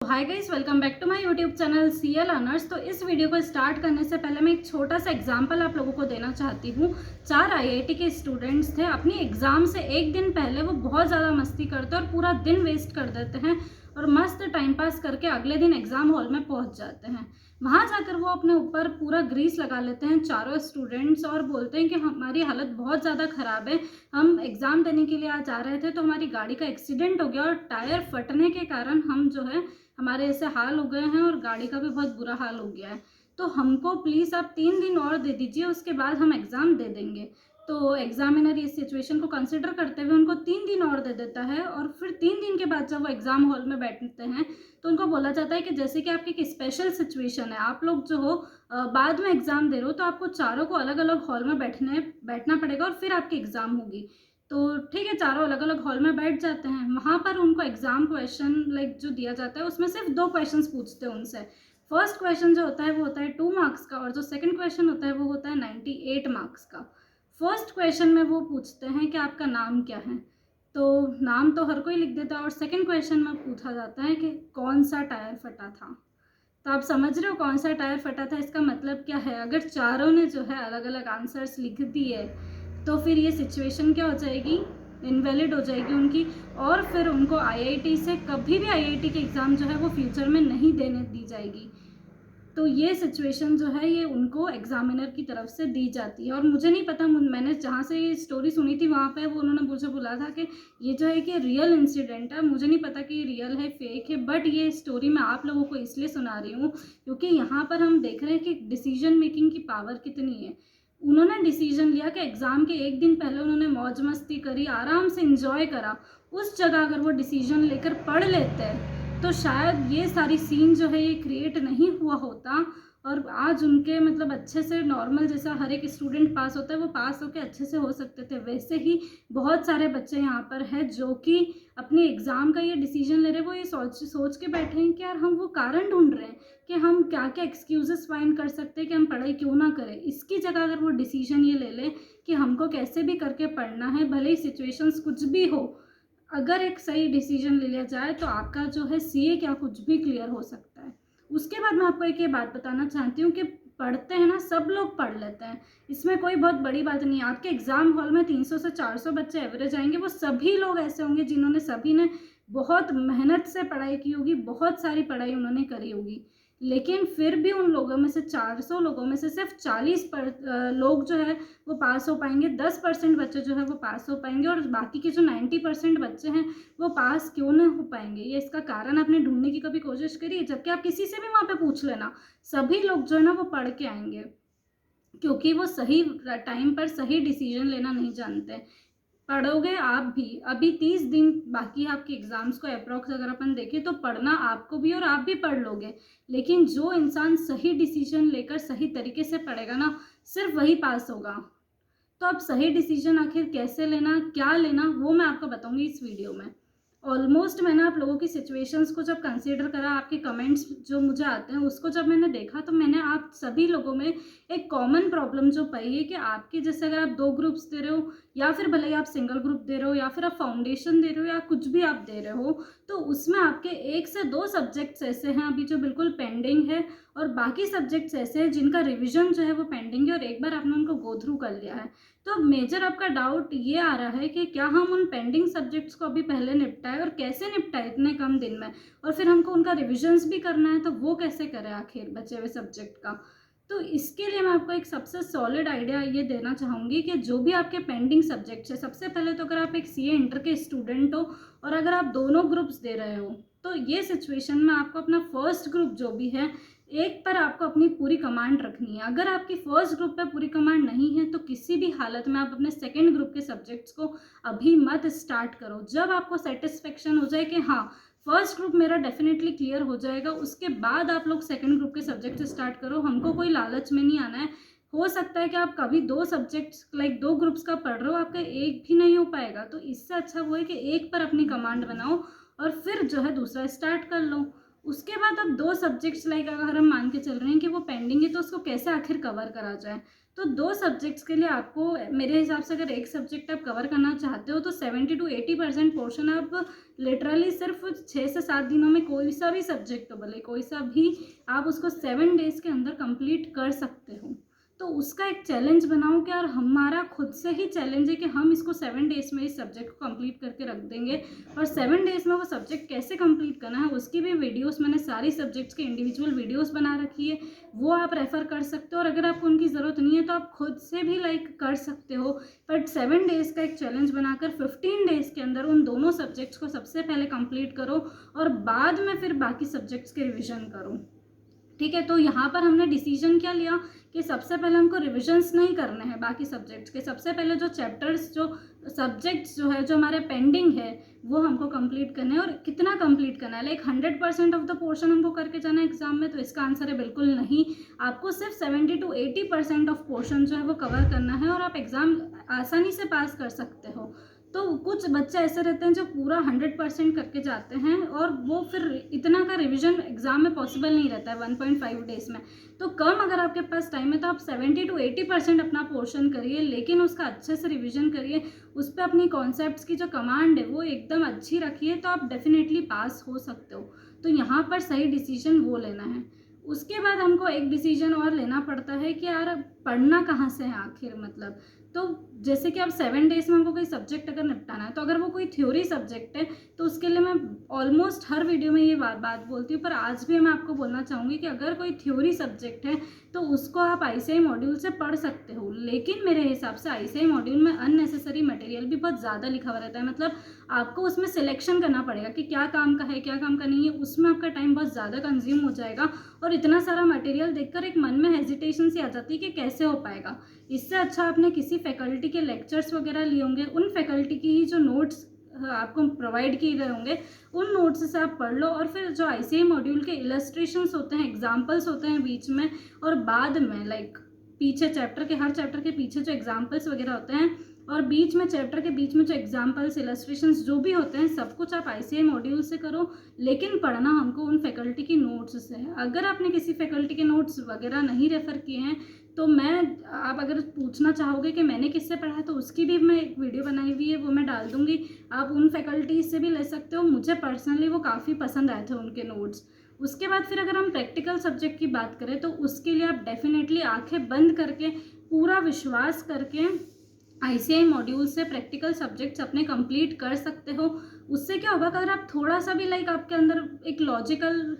Hi guys, welcome back to my YouTube channel CA learners. तो इस video को start करने से पहले मैं एक छोटा सा एग्जांपल आप लोगों को देना चाहती हूँ। 4 आईआईटी के स्टूडेंट्स थे। अपनी एग्ज़ाम से एक दिन पहले वो बहुत ज़्यादा मस्ती करते हैं और पूरा दिन वेस्ट कर देते हैं और मस्त टाइम पास करके अगले दिन एग्ज़ाम हॉल में पहुँच जाते हैं। वहाँ जाकर वो अपने ऊपर पूरा ग्रीस लगा लेते हैं चारों स्टूडेंट्स और बोलते हैं कि हमारी हालत बहुत ज़्यादा ख़राब है, हम एग्ज़ाम देने के लिए आज आ रहे थे तो हमारी गाड़ी का एक्सीडेंट हो गया और टायर फटने के कारण हम जो है हमारे ऐसे हाल हो गए हैं और गाड़ी का भी बहुत बुरा हाल हो गया है। तो हमको प्लीज़ आप 3 दिन और दे दीजिए, उसके बाद हम एग्ज़ाम दे देंगे। तो एग्ज़ामिनर इस सिचुएशन को कंसिडर करते हुए उनको 3 दिन और दे देता है और फिर 3 दिन के बाद जब वो एग्ज़ाम हॉल में बैठते हैं तो उनको बोला जाता है कि जैसे कि आपकी एक स्पेशल सिचुएशन है, आप लोग जो हो बाद में एग्ज़ाम दे रहे हो तो आपको चारों को अलग-अलग हॉल में बैठना पड़ेगा और फिर आपकी एग्ज़ाम होगी। तो ठीक है, चारों अलग-अलग हॉल में बैठ जाते हैं। वहाँ पर उनको एग्ज़ाम क्वेश्चन जो दिया जाता है उसमें सिर्फ 2 क्वेश्चंस पूछते हैं उनसे। फर्स्ट क्वेश्चन जो होता है वो होता है 2 मार्क्स का और जो सेकंड क्वेश्चन होता है वो होता है 98 मार्क्स का। फर्स्ट क्वेश्चन में वो पूछते हैं कि आपका नाम क्या है? तो नाम तो हर कोई लिख देता है और सेकंड क्वेश्चन में पूछा जाता है कि कौन-सा टायर फटा था? तो आप समझ रहे हो कौन-सा टायर फटा था, इसका मतलब क्या है? अगर चारों ने जो है अलग-अलग आंसर्स लिख दिए तो फिर ये सिचुएशन क्या हो जाएगी, इनवैलिड हो जाएगी उनकी और फिर उनको आईआईटी से कभी भी आईआईटी की एग्ज़ाम जो है वो फ्यूचर में नहीं देने दी जाएगी। तो ये सिचुएशन जो है ये उनको एग्ज़ामिनर की तरफ से दी जाती है और मुझे नहीं पता, मैंने जहाँ से ये स्टोरी सुनी थी वहाँ पे वो उन्होंने मुझे बोला था कि ये जो है कि रियल इंसिडेंट है। मुझे नहीं पता कि ये रियल है फेक है, बट ये स्टोरी मैं आप लोगों को इसलिए सुना रही हूँ क्योंकि यहाँ पर हम देख रहे हैं कि डिसीजन मेकिंग की पावर कितनी है। उन्होंने डिसीजन लिया कि एग्ज़ाम के एक दिन पहले उन्होंने मौज मस्ती करी, आराम से इंजॉय करा। उस जगह अगर वो डिसीजन लेकर पढ़ लेते तो शायद ये सारी सीन जो है ये क्रिएट नहीं हुआ होता और आज उनके मतलब अच्छे से नॉर्मल जैसा हर एक स्टूडेंट पास होता है वो पास होकर अच्छे से हो सकते थे। वैसे ही बहुत सारे बच्चे यहाँ पर हैं जो कि अपनी एग्ज़ाम का ये डिसीजन ले रहे हैं, वो ये सोच सोच के बैठे हैं कि यार हम वो कारण ढूंढ रहे हैं कि हम क्या क्या एक्सक्यूजेस फाइंड कर सकते हैं कि हम पढ़ाई क्यों ना करें। इसकी जगह अगर वो डिसीजन ये ले लें कि हमको कैसे भी करके पढ़ना है, भले ही सिचुएशंस कुछ भी हो, अगर एक सही डिसीजन ले लिया जाए तो आपका जो है सीए क्या कुछ भी क्लियर हो सकता है। उसके बाद मैं आपको एक ये बात बताना चाहती हूँ कि पढ़ते हैं ना, सब लोग पढ़ लेते हैं, इसमें कोई बहुत बड़ी बात नहीं है। आपके एग्ज़ाम हॉल में 300 से 400 बच्चे एवरेज आएंगे, वो सभी लोग ऐसे होंगे जिन्होंने सभी ने बहुत मेहनत से पढ़ाई की होगी, बहुत सारी पढ़ाई उन्होंने करी होगी, लेकिन फिर भी उन लोगों में से 400 लोगों में से सिर्फ 40 लोग जो है वो पास हो पाएंगे, 10% बच्चे जो है वो पास हो पाएंगे और बाकी के जो 90% बच्चे हैं वो पास क्यों नहीं हो पाएंगे। ये इसका कारण आपने ढूंढने की कभी कोशिश करी? जबकि आप किसी से भी वहाँ पे पूछ लेना, सभी लोग जो है ना वो पढ़ के आएंगे क्योंकि वो सही टाइम पर सही डिसीजन लेना नहीं जानते। पढ़ोगे आप भी, अभी 30 दिन बाकी है आपके एग्ज़ाम्स को अप्रॉक्स अगर अपन देखें तो पढ़ना आपको भी और आप भी पढ़ लोगे, लेकिन जो इंसान सही डिसीजन लेकर सही तरीके से पढ़ेगा ना, सिर्फ वही पास होगा। तो अब सही डिसीजन आखिर कैसे लेना, क्या लेना, वो मैं आपको बताऊंगी इस वीडियो में। ऑलमोस्ट मैंने आप लोगों की सिचुएशंस को जब कंसीडर करा, आपके कमेंट्स जो मुझे आते हैं उसको जब मैंने देखा तो मैंने आप सभी लोगों में एक कॉमन प्रॉब्लम जो पाई है कि आपके जैसे अगर आप 2 ग्रुप्स दे रहे हो या फिर भले ही आप सिंगल ग्रुप दे रहे हो या फिर आप फाउंडेशन दे रहे हो या कुछ भी आप दे रहे हो, तो उसमें आपके 1 से 2 सब्जेक्ट्स ऐसे हैं अभी जो बिल्कुल पेंडिंग है और बाकी सब्जेक्ट्स ऐसे हैं जिनका रिविजन जो है वो पेंडिंग है और एक बार आपने उनको गो थ्रू कर लिया है। तो अब मेजर आपका डाउट ये आ रहा है कि क्या हम उन पेंडिंग सब्जेक्ट्स को अभी पहले निपटाएं और कैसे निपटाएं इतने कम दिन में, और फिर हमको उनका रिविजन्स भी करना है तो वो कैसे करें आखिर बचे हुए सब्जेक्ट का। तो इसके लिए मैं आपको एक सबसे सॉलिड आइडिया ये देना चाहूँगी कि जो भी आपके पेंडिंग सब्जेक्ट्स है, सबसे पहले तो अगर आप एक सीए इंटर के स्टूडेंट हो और अगर आप दोनों ग्रुप्स दे रहे हो तो ये सिचुएशन में आपको अपना फर्स्ट ग्रुप जो भी है एक पर आपको अपनी पूरी कमांड रखनी है। अगर आपकी फर्स्ट ग्रुप पे पूरी कमांड नहीं है तो किसी भी हालत में आप अपने सेकंड ग्रुप के सब्जेक्ट्स को अभी मत स्टार्ट करो। जब आपको सेटिस्फेक्शन हो जाए कि हाँ फर्स्ट ग्रुप मेरा डेफिनेटली क्लियर हो जाएगा, उसके बाद आप लोग सेकंड ग्रुप के सब्जेक्ट स्टार्ट करो। हमको कोई लालच में नहीं आना है। हो सकता है कि आप कभी 2 सब्जेक्ट्स 2 ग्रुप्स का पढ़ रहे हो, आपका एक भी नहीं हो पाएगा, तो इससे अच्छा वो है कि एक पर अपनी कमांड बनाओ और फिर जो है दूसरा स्टार्ट कर लो। उसके बाद अब 2 सब्जेक्ट्स लाइक अगर हम मान के चल रहे हैं कि वो पेंडिंग है, तो उसको कैसे आखिर कवर करा जाए। तो 2 सब्जेक्ट्स के लिए आपको मेरे हिसाब से अगर एक सब्जेक्ट आप कवर करना चाहते हो तो 70 to 80% पोर्शन आप लिटरली सिर्फ 6 से 7 दिनों में कोई सा भी सब्जेक्ट भले कोई सा भी आप उसको 7 डेज़ के अंदर कंप्लीट कर सकते हो। तो उसका एक चैलेंज बनाओ कि यार हमारा खुद से ही चैलेंज है कि हम इसको 7 डेज़ में इस सब्जेक्ट को कंप्लीट करके रख देंगे। और 7 डेज़ में वो सब्जेक्ट कैसे कंप्लीट करना है उसकी भी वीडियोस मैंने सारी सब्जेक्ट्स के इंडिविजुअल वीडियोस बना रखी है, वो आप रेफ़र कर सकते हो। और अगर आपको उनकी ज़रूरत नहीं है तो आप खुद से भी लाइक कर सकते हो। बट 7 डेज़ का एक चैलेंज बनाकर 15 डेज़ के अंदर उन दोनों सब्जेक्ट्स को सबसे पहले कंप्लीट करो और बाद में फिर बाकी सब्जेक्ट्स के रिविज़न करो। ठीक है, तो यहाँ पर हमने डिसीजन क्या लिया कि सबसे पहले हमको रिविजन्स नहीं करने हैं बाकी सब्जेक्ट्स के। सबसे पहले जो चैप्टर्स जो सब्जेक्ट्स जो है जो हमारे पेंडिंग है वो हमको कंप्लीट करने हैं। और कितना कंप्लीट करना है, लाइक 100% ऑफ द पोर्शन हमको करके जाना है एग्जाम में, तो इसका आंसर है बिल्कुल नहीं। आपको सिर्फ 70 to 80% ऑफ पोर्शन जो है वो कवर करना है और आप एग्ज़ाम आसानी से पास कर सकते हो। तो कुछ बच्चे ऐसे रहते हैं जो पूरा 100% करके जाते हैं और वो फिर इतना का रिवीजन एग्ज़ाम में पॉसिबल नहीं रहता है 1.5 डेज़ में। तो कम अगर आपके पास टाइम है तो आप 70 to 80% अपना पोर्शन करिए, लेकिन उसका अच्छे से रिवीजन करिए, उस पर अपनी कॉन्सेप्ट्स की जो कमांड है वो एकदम अच्छी रखिए, तो आप डेफिनेटली पास हो सकते हो। तो यहाँ पर सही डिसीजन वो लेना है। उसके बाद हमको एक डिसीजन और लेना पड़ता है कि यार पढ़ना कहाँ से है आखिर, मतलब तो जैसे कि अब 7 डेज़ में हमको कोई सब्जेक्ट अगर निपटाना है तो अगर वो कोई थ्योरी सब्जेक्ट है तो उसके लिए मैं ऑलमोस्ट हर वीडियो में ये बात बोलती हूँ, पर आज भी मैं आपको बोलना चाहूँगी कि अगर कोई थ्योरी सब्जेक्ट है तो उसको आप ICAI मॉड्यूल से पढ़ सकते हो। लेकिन मेरे हिसाब से ICAI मॉड्यूल में अननेसेसरी मटेरियल भी बहुत ज़्यादा लिखा हुआ रहता है, मतलब आपको उसमें सिलेक्शन करना पड़ेगा कि क्या काम का है क्या काम का नहीं है, उसमें आपका टाइम बहुत ज़्यादा कंज्यूम हो जाएगा। और इतना सारा मटेरियल देखकर एक मन में हेजिटेशन सी आ जाती है कि कैसे हो पाएगा। इससे अच्छा आपने किसी फैकल्टी के लेक्चर्स वगैरह लिए होंगे, उन फैकल्टी की ही जो नोट्स आपको प्रोवाइड किए गए होंगे उन नोट्स से आप पढ़ लो। और फिर जो ICAI मॉड्यूल के इलस्ट्रेशंस होते हैं, एग्जाम्पल्स होते हैं बीच में, और बाद में लाइक पीछे चैप्टर के हर चैप्टर के पीछे जो एग्जाम्पल्स वगैरह होते हैं और बीच में चैप्टर के बीच में जो एग्जाम्पल्स इलस्ट्रेशंस जो भी होते हैं सब कुछ आप ICAI मॉड्यूल से करो, लेकिन पढ़ना हमको उन फैकल्टी की नोट्स से है। अगर आपने किसी फैकल्टी के नोट्स वगैरह नहीं रेफ़र किए हैं तो आप अगर पूछना चाहोगे कि मैंने किससे पढ़ा है तो उसकी भी मैं एक वीडियो बनाई हुई है, वो मैं डाल दूँगी, आप उन फैकल्टीज से भी ले सकते हो। मुझे पर्सनली वो काफ़ी पसंद आए थे उनके नोट्स। उसके बाद फिर अगर हम प्रैक्टिकल सब्जेक्ट की बात करें तो उसके लिए आप डेफिनेटली आंखें बंद करके पूरा विश्वास करके ICAI मॉड्यूल से प्रैक्टिकल सब्जेक्ट्स अपने कंप्लीट कर सकते हो। उससे क्या होगा, अगर आप थोड़ा सा भी लाइक आपके अंदर एक लॉजिकल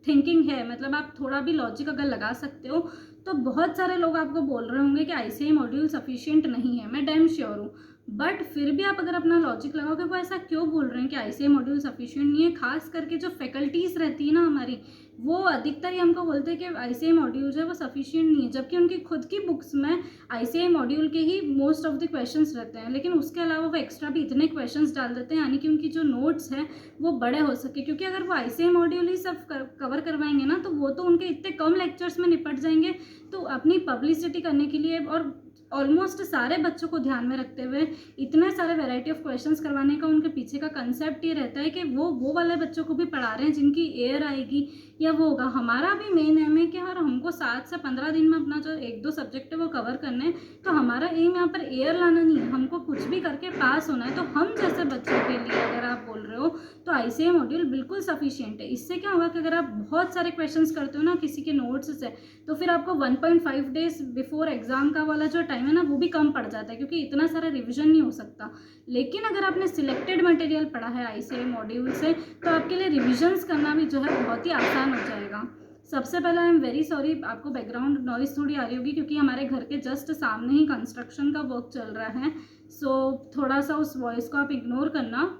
थिंकिंग है, मतलब आप थोड़ा भी लॉजिक अगर लगा सकते हो, तो बहुत सारे लोग आपको बोल रहे होंगे कि ICAI मॉड्यूल सफिशिएंट नहीं है, मैं डैम श्योर हूँ। बट फिर भी आप अगर अपना लॉजिक लगाओगे वो ऐसा क्यों बोल रहे हैं कि ICAI मॉड्यूल सफिशिएंट नहीं है। खास करके जो फैकल्टीज़ रहती है ना हमारी, वो अधिकतर ही हमको बोलते हैं कि ICAI मॉड्यूल जो है वो सफिशिएंट नहीं है, जबकि उनकी खुद की बुक्स में ICAI मॉड्यूल के ही मोस्ट ऑफ द क्वेश्चंस रहते हैं। लेकिन उसके अलावा वो एक्स्ट्रा भी इतने क्वेश्चंस डाल देते हैं यानी कि उनकी जो नोट्स हैं वो बड़े हो सके, क्योंकि अगर वो ICAI मॉड्यूल ही सब कवर करवाएंगे ना तो वो तो उनके इतने कम लेक्चर्स में निपट जाएंगे। तो अपनी पब्लिसिटी करने के लिए और ऑलमोस्ट सारे बच्चों को ध्यान में रखते हुए इतने सारे वैरायटी ऑफ क्वेश्चंस करवाने का उनके पीछे का कंसेप्ट ये रहता है कि वो वाले बच्चों को भी पढ़ा रहे हैं जिनकी एयर आएगी या वो होगा। हमारा भी मेन एम है कि यार हमको 7 से 15 दिन में अपना जो 1-2 सब्जेक्ट है वो कवर करने हैं। तो हमारा एम यहाँ पर एयर लाना नहीं है, हमको कुछ भी करके पास होना है। तो हम जैसे बच्चों के लिए अगर आप बोल रहे हो तो ICAI मॉड्यूल बिल्कुल सफिशिएंट है। इससे क्या होगा कि अगर आप बहुत सारे क्वेश्चंस करते हो ना किसी के नोट्स से, तो फिर आपको 1.5 डेज बिफोर एग्जाम का वाला जो टाइम है ना वो भी कम पड़ जाता है, क्योंकि इतना सारा रिविजन नहीं हो सकता। लेकिन अगर आपने सिलेक्टेड मटेरियल पढ़ा है ICAI मॉड्यूल से तो आपके लिए रिविजन्स करना भी जो है बहुत ही आसान हो जाएगा। सबसे पहले आई एम वेरी सॉरी, आपको बैकग्राउंड नॉइज़ थोड़ी आ रही होगी क्योंकि हमारे घर के जस्ट सामने ही कंस्ट्रक्शन का वर्क चल रहा है, सो थोड़ा सा उस वॉइस को आप इग्नोर करना।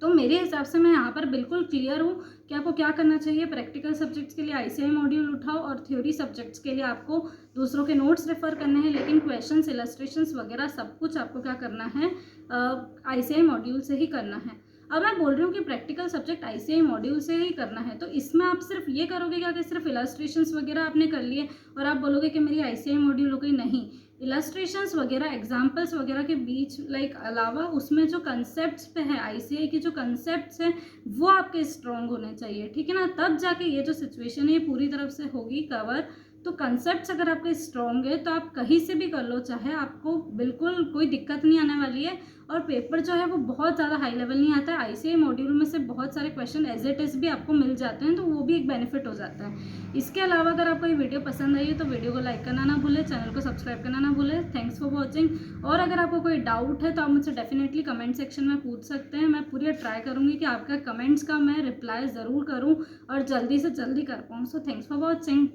तो मेरे हिसाब से मैं यहाँ पर बिल्कुल क्लियर हूँ कि आपको क्या करना चाहिए। प्रैक्टिकल सब्जेक्ट्स के लिए ICAI मॉड्यूल उठाओ और थ्योरी सब्जेक्ट्स के लिए आपको दूसरों के नोट्स रेफ़र करने हैं, लेकिन क्वेश्चंस, इलस्ट्रेशंस वगैरह सब कुछ आपको क्या करना है ICAI मॉड्यूल से ही करना है। अब मैं बोल रही हूँ कि प्रैक्टिकल सब्जेक्ट आईसीआई मॉड्यूल से ही करना है, तो इसमें आप सिर्फ ये करोगे क्या कि सिर्फ इलस्ट्रेशंस वगैरह आपने कर लिए और आप बोलोगे कि मेरी आईसीआई मॉड्यूल हो गई? नहीं, इलस्ट्रेशंस वगैरह, एग्जाम्पल्स वगैरह के बीच अलावा उसमें जो कंसेप्ट्स पे है, आईसीआई के जो कंसेप्ट्स हैं वो आपके स्ट्रॉन्ग होने चाहिए, ठीक है ना। तब जाके ये जो सिचुएशन है ये पूरी तरफ से होगी कवर। तो कंसेप्ट्स अगर आपके स्ट्रॉन्ग है तो आप कहीं से भी कर लो, चाहे आपको बिल्कुल कोई दिक्कत नहीं आने वाली है। और पेपर जो है वो बहुत ज़्यादा हाई लेवल नहीं आता है। आईसीआई मॉड्यूल में से बहुत सारे क्वेश्चन एज इट इज़ भी आपको मिल जाते हैं, तो वो भी एक बेनिफिट हो जाता है। इसके अलावा अगर आपको ये वीडियो पसंद आई है तो वीडियो को लाइक करना ना भूलें, चैनल को सब्सक्राइब करना ना भूलें। Thanks for watching. और अगर आपको कोई डाउट है तो आप मुझसे डेफिनेटली कमेंट सेक्शन में पूछ सकते हैं। मैं पूरी ट्राई करूँगी कि आपका कमेंट्स का मैं रिप्लाई ज़रूर करूँ और जल्दी से जल्दी कर पाऊँ। So thanks for watching.